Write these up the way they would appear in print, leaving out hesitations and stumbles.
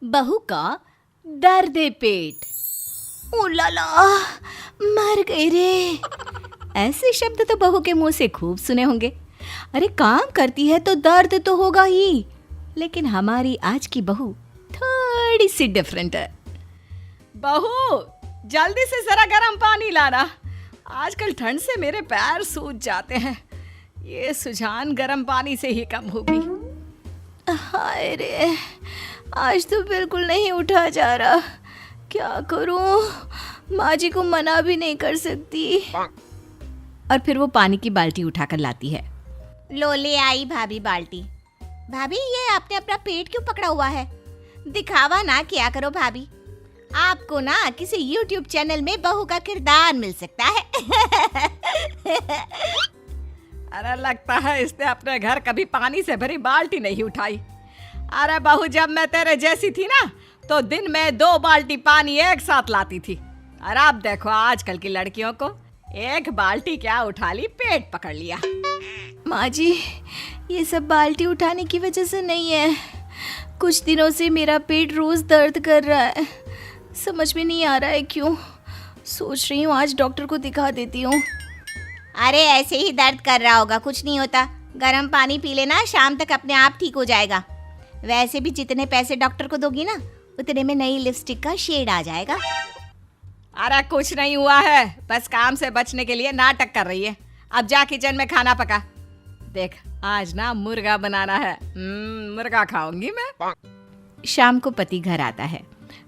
बहू का दर्द पेट। ओ लाला, मर गई रे। ऐसे शब्द तो बहू के मुंह से खूब सुने होंगे। अरे काम करती है तो दर्द तो होगा ही, लेकिन हमारी आज की बहू थोड़ी सी डिफरेंट है। बहू जल्दी से जरा गर्म पानी लाना, आजकल ठंड से मेरे पैर सूज जाते हैं। ये सुजान गर्म पानी से ही कम होगी। हाय रे, आज तो बिल्कुल नहीं उठा जा रहा। क्या करूं, माँ जी को मना भी नहीं कर सकती। और फिर वो पानी की बाल्टी उठाकर लाती है। लो ले आई भाभी बाल्टी। भाभी ये आपने अपना पेट क्यों पकड़ा हुआ है? दिखावा ना किया करो भाभी, आपको ना किसी YouTube चैनल में बहू का किरदार मिल सकता है। अरे लगता है इसने अपने घर कभी पानी से भरी बाल्टी नहीं उठाई। अरे बहू, जब मैं तेरे जैसी थी ना तो दिन में 2 बाल्टी पानी एक साथ लाती थी। और अब देखो आजकल की लड़कियों को, एक बाल्टी क्या उठा ली, पेट पकड़ लिया। माँ जी, ये सब बाल्टी उठाने की वजह से नहीं है। कुछ दिनों से मेरा पेट रोज दर्द कर रहा है, समझ में नहीं आ रहा है क्यों। सोच रही हूँ आज डॉक्टर को दिखा देती हूँ। अरे ऐसे ही दर्द कर रहा होगा, कुछ नहीं होता। गर्म पानी पी लेना, शाम तक अपने आप ठीक हो जाएगा। वैसे भी जितने पैसे डॉक्टर को दोगी ना, उतने में नई लिपस्टिक का शेड आ जाएगा। अरे कुछ नहीं हुआ है, बस काम से बचने के लिए नाटक कर रही है। अब जा किचन में खाना पका। देख आज ना मुर्गा बनाना है, मुर्गा खाऊंगी मैं। शाम को पति घर आता है।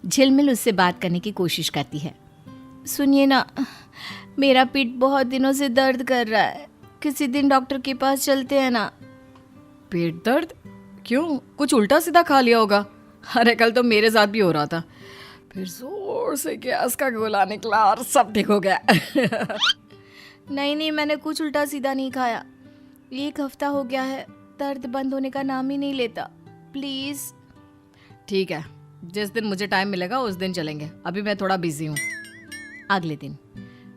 झिलमिल उससे बात करने की कोशिश करती है। सुनिए ना, मेरा पीठ बहुत दिनों से दर्द कर रहा है, किसी दिन डॉक्टर के पास चलते हैं ना। पेट दर्द? क्यों, कुछ उल्टा सीधा खा लिया होगा? अरे कल तो मेरे साथ भी हो रहा था, फिर जोर से गैस का गोला निकला और सब ठीक हो गया। नहीं, मैंने कुछ उल्टा सीधा नहीं खाया। 1 हफ्ता हो गया है, दर्द बंद होने का नाम ही नहीं लेता। प्लीज। ठीक है, जिस दिन मुझे टाइम मिलेगा उस दिन चलेंगे, अभी मैं थोड़ा बिजी हूँ। अगले दिन,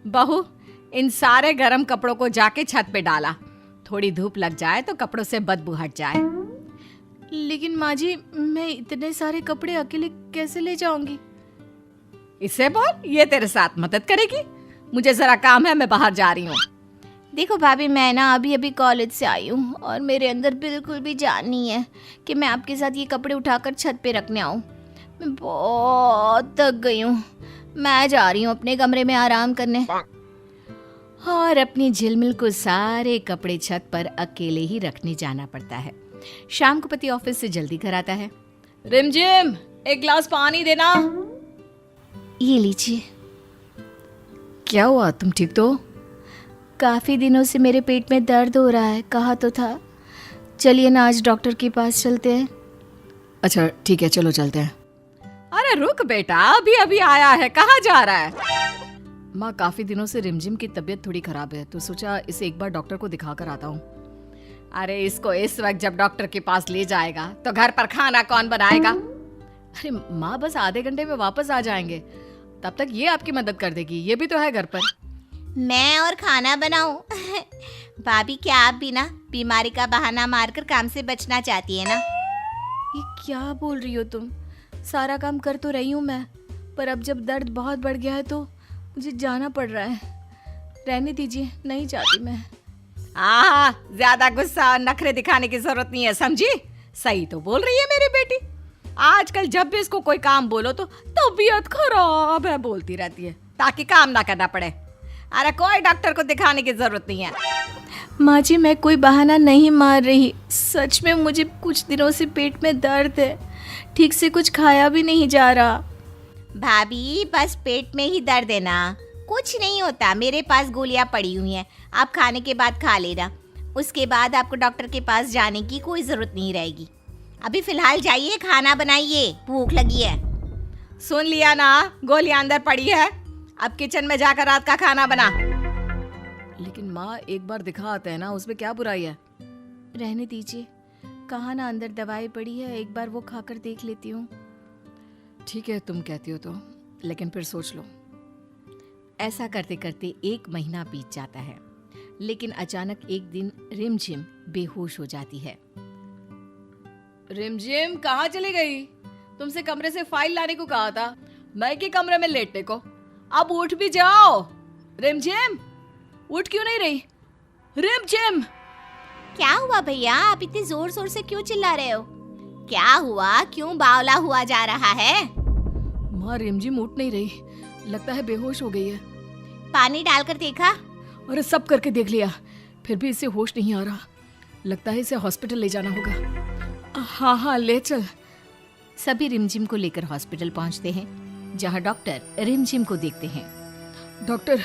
बहू इन सारे गर्म कपड़ों को जाके छत पे डाला, थोड़ी धूप लग जाए तो कपड़ों से बदबू हट जाए। लेकिन माँ जी, मैं इतने सारे कपड़े अकेले कैसे ले जाऊंगी? इससे बोल, ये तेरे साथ मदद करेगी। मुझे जरा काम है, मैं बाहर जा रही हूँ। देखो भाभी, मैं ना अभी कॉलेज से आई हूँ और मेरे अंदर बिल्कुल भी जान नहीं है कि मैं आपके साथ ये कपड़े उठाकर छत पे रखने आऊँ। मैं बहुत थक गई हूँ, मैं जा रही हूँ अपने कमरे में आराम करने। और अपनी झिलमिल को सारे कपड़े छत पर अकेले ही रखने जाना पड़ता है। शाम को पति ऑफिस से जल्दी घर आता है। रिमझिम, एक गिलास पानी देना। ये लीजिए। क्या हुआ, तुम ठीक तो? काफी दिनों से मेरे पेट में दर्द हो रहा है, कहा तो था। चलिए ना आज डॉक्टर के पास चलते हैं। अच्छा ठीक है, चलो चलते हैं। अरे रुक बेटा, अभी आया है, कहाँ जा रहा है? माँ, काफी दिनों से रिमझिम की तबीयत थोड़ी खराब है, तो सोचा इसे एक बार डॉक्टर को दिखा कर आता हूँ। अरे इसको इस वक्त जब डॉक्टर के पास ले जाएगा तो घर पर खाना कौन बनाएगा? अरे माँ, बस आधे घंटे में वापस आ जाएंगे, तब तक ये आपकी मदद कर देगी, ये भी तो है घर पर। मैं और खाना बनाऊं? भाभी, क्या आप भी ना बीमारी का बहाना मारकर काम से बचना चाहती है ना? ये क्या बोल रही हो तुम? सारा काम कर तो रही हूँ मैं, पर अब जब दर्द बहुत बढ़ गया है तो मुझे जाना पड़ रहा है। रहने दीजिए, नहीं चाहती मैं। ज्यादा गुस्सा और नखरे दिखाने की जरूरत नहीं है, समझी? सही तो बोल रही है मेरी बेटी। आजकल जब भी इसको कोई काम बोलो तो तबीयत खराब है बोलती रहती है, ताकि काम ना करना पड़े। अरे कोई डॉक्टर को दिखाने की जरूरत नहीं है। माँ जी, मैं कोई बहाना नहीं मार रही, सच में मुझे कुछ दिनों से पेट में दर्द है, ठीक से कुछ खाया भी नहीं जा रहा। भाभी, बस पेट में ही दर्द है ना, कुछ नहीं होता। मेरे पास गोलियां पड़ी हुई हैं, आप खाने के बाद खा लेना, उसके बाद आपको डॉक्टर के पास जाने की कोई ज़रूरत नहीं रहेगी। अभी फ़िलहाल जाइए, खाना बनाइए, भूख लगी है। सुन लिया ना, गोलियां अंदर पड़ी है, अब किचन में जाकर रात का खाना बना। लेकिन माँ, एक बार दिखा आते हैं ना, उसमें क्या बुराई है? रहने दीजिए, कहाँ ना अंदर दवाई पड़ी है, एक बार वो खाकर देख लेती हूँ। ठीक है, तुम कहती हो तो, लेकिन फिर सोच लो। ऐसा करते करते 1 महीना बीत जाता है, लेकिन अचानक एक दिन रिमझिम बेहोश हो जाती है। रिमझिम कहाँ चली गई? तुमसे कमरे से फाइल लाने को कहा था, मैं के कमरे में लेटने को। अब उठ भी जाओ। रिमझिम, उठ क्यों नहीं रही? रिमझिम! क्या हुआ भैया, आप इतने जोर शोर से क्यों चिल्ला रहे हो? क्या हुआ, क्यों बावला हुआ जा रहा है? माँ, रिमझिम उठ नहीं रही, लगता है बेहोश हो गई है। पानी डालकर देखा? अरे सब करके देख लिया, फिर भी इसे होश नहीं आ रहा। लगता है इसे हॉस्पिटल ले जाना होगा। हाँ हाँ, ले चल। सभी रिमझिम को लेकर हॉस्पिटल पहुंचते हैं, जहां डॉक्टर रिमझिम को देखते हैं। डॉक्टर,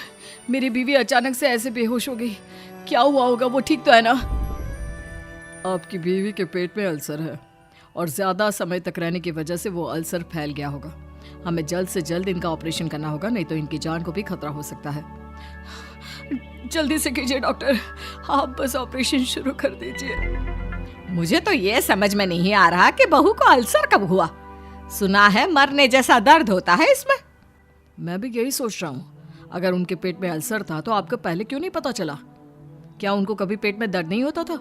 मेरी बीवी अचानक से ऐसे बेहोश हो गई, क्या हुआ होगा? वो ठीक तो है ना? आपकी बीवी के पेट में अल्सर है और ज्यादा समय तक रहने की वजह से वो अल्सर फैल गया होगा। हमें जल्द से जल्द इनका ऑपरेशन करना होगा, नहीं तो इनकी जान को भी खतरा हो सकता है। जल्दी से कीजिए डॉक्टर, आप बस ऑपरेशन शुरू कर दीजिए। मुझे तो ये समझ में नहीं आ रहा कि बहू को अल्सर कब हुआ। सुना है मरने जैसा दर्द होता है इसमें। मैं भी यही सोच रहा हूँ, अगर उनके पेट में अल्सर था तो आपको पहले क्यों नहीं पता चला? क्या उनको कभी पेट में दर्द नहीं होता था?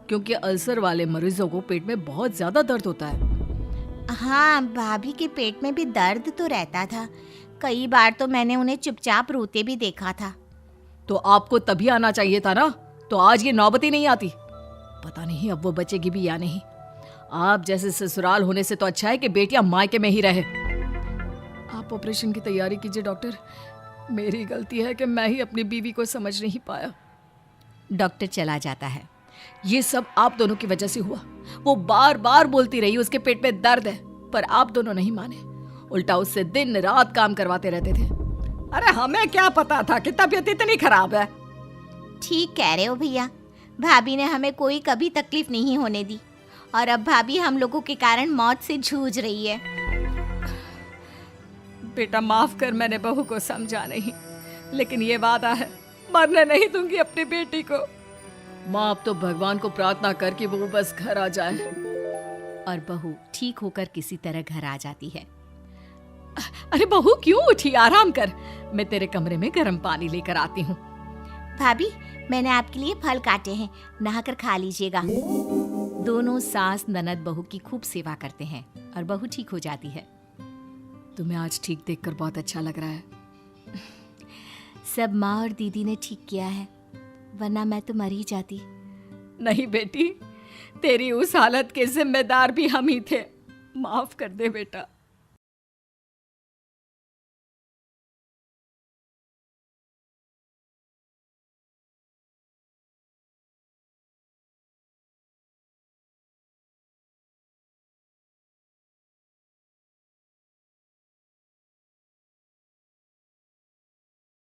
क्योंकि अल्सर वाले मरीजों को पेट में बहुत ज्यादा दर्द होता है। हाँ, भाभी के पेट में भी दर्द तो रहता था। कई बार तो मैंने उन्हें चुपचाप रोते भी देखा था। तो आपको तभी आना चाहिए था ना, तो आज ये नौबत ही नहीं आती। पता नहीं अब वो बचेगी भी या नहीं। आप जैसे ससुराल होने से तो अच्छा है कि बेटियां मायके में ही रहे। आप ऑपरेशन की तैयारी कीजिए डॉक्टर। मेरी गलती है कि मैं ही अपनी बीवी को समझ नहीं पाया। डॉक्टर चला जाता है। ये सब आप दोनों की वजह से हुआ। वो बार बार बोलती रही उसके पेट में दर्द है, पर आप दोनों नहीं माने। उल्टा उससे दिन रात काम करवाते रहते थे। अरे हमें क्या पता था कि तबीयत इतनी खराब है। ठीक कह रहे हो भैया, भाभी ने हमें कोई कभी तकलीफ नहीं होने दी, और अब भाभी हम लोगों के कारण मौत से जूझ रही है। बेटा माफ कर, मैंने बहू को समझा नहीं, लेकिन ये वादा है, मरने नहीं दूंगी अपनी बेटी को। माँ, अब तो भगवान को प्रार्थना कर कि वो बस घर आ जाए। और बहू ठीक होकर किसी तरह घर आ जाती है। अरे बहू क्यों उठी? आराम कर, मैं तेरे कमरे में गर्म पानी लेकर आती हूँ। भाभी, मैंने आपके लिए फल काटे हैं, नहाकर खा लीजिएगा। दोनों सास ननद बहू की खूब सेवा करते हैं और बहू ठीक हो जाती है। तुम्हें आज ठीक देखकर बहुत अच्छा लग रहा है। सब माँ और दीदी ने ठीक किया है, वरना मैं तो मर ही जाती। नहीं बेटी, तेरी उस हालत के जिम्मेदार भी हम ही थे। माफ कर दे बेटा।